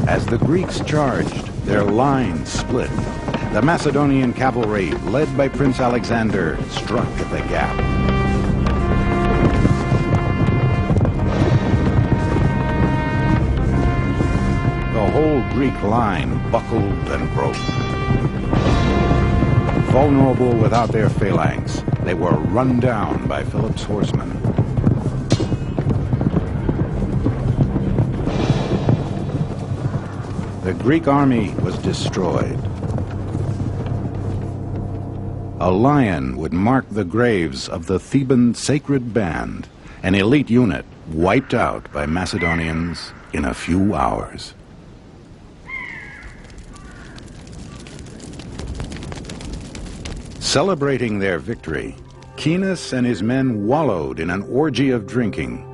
As the Greeks charged, their lines split. The Macedonian cavalry, led by Prince Alexander, struck at the gap. The whole Greek line buckled and broke. Vulnerable without their phalanx, they were run down by Philip's horsemen. The Greek army was destroyed. A lion would mark the graves of the Theban sacred band, an elite unit wiped out by Macedonians in a few hours. Celebrating their victory, Caenis and his men wallowed in an orgy of drinking.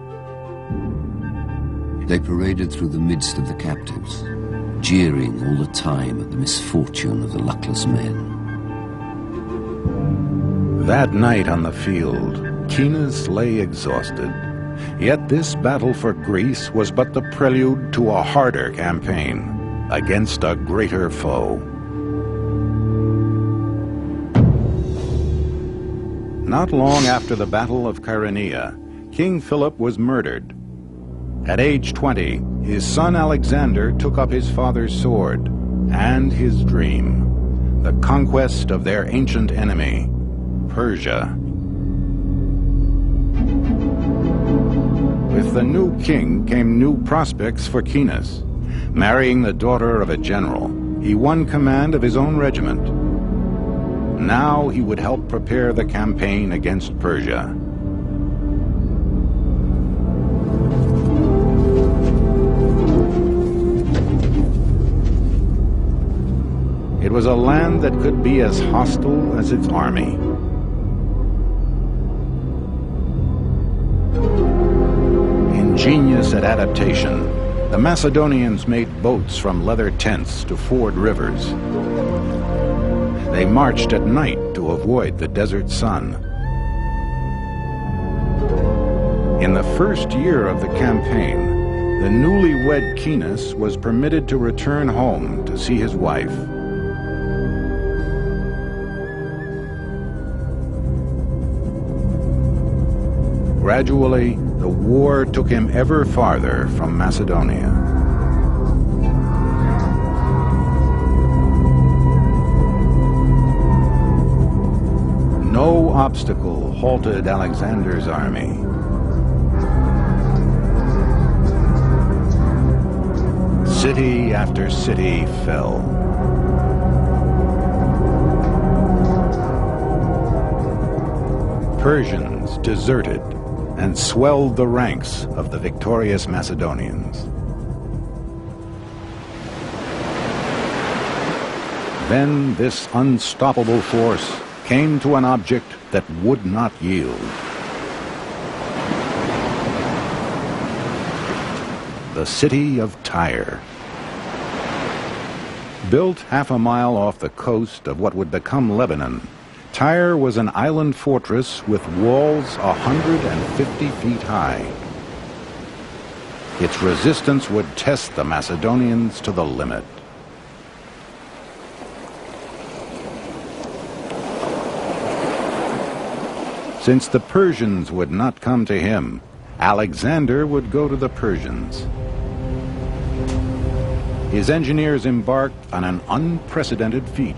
They paraded through the midst of the captives, jeering all the time at the misfortune of the luckless men. That night on the field, Caenis lay exhausted. Yet this battle for Greece was but the prelude to a harder campaign against a greater foe. Not long after the Battle of Chaeronea, King Philip was murdered. At age 20, his son Alexander took up his father's sword and his dream, the conquest of their ancient enemy, Persia. With the new king came new prospects for Caenis. Marrying the daughter of a general, he won command of his own regiment. Now he would help prepare the campaign against Persia. It was a land that could be as hostile as its army. Ingenious at adaptation, the Macedonians made boats from leather tents to ford rivers. They marched at night to avoid the desert sun. In the first year of the campaign, the newlywed Caenis was permitted to return home to see his wife. Gradually, the war took him ever farther from Macedonia. No obstacle halted Alexander's army. City after city fell. Persians deserted and swelled the ranks of the victorious Macedonians. Then this unstoppable force came to an object that would not yield. The city of Tyre. Built half a mile off the coast of what would become Lebanon, Tyre was an island fortress with walls 150 feet high. Its resistance would test the Macedonians to the limit. Since the Persians would not come to him, Alexander would go to the Persians. His engineers embarked on an unprecedented feat.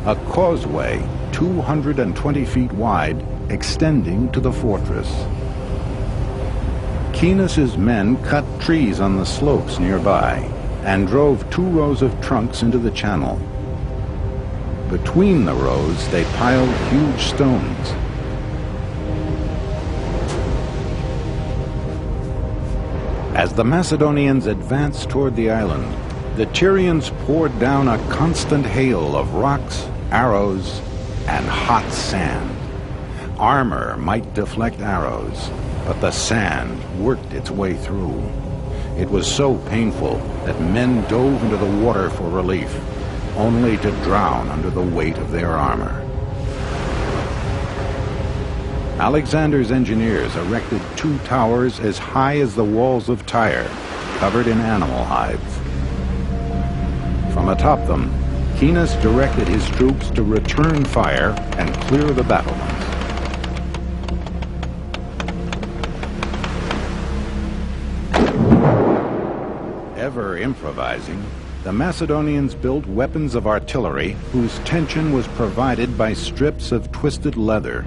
A causeway 220 feet wide extending to the fortress. Caenis's men cut trees on the slopes nearby and drove 2 rows of trunks into the channel. Between the rows, they piled huge stones. As the Macedonians advanced toward the island, the Tyrians poured down a constant hail of rocks, arrows, and hot sand. Armor might deflect arrows, but the sand worked its way through. It was so painful that men dove into the water for relief, only to drown under the weight of their armor. Alexander's engineers erected 2 towers as high as the walls of Tyre, covered in animal hides. From atop them, Caenis directed his troops to return fire and clear the battlements. Ever improvising, the Macedonians built weapons of artillery whose tension was provided by strips of twisted leather.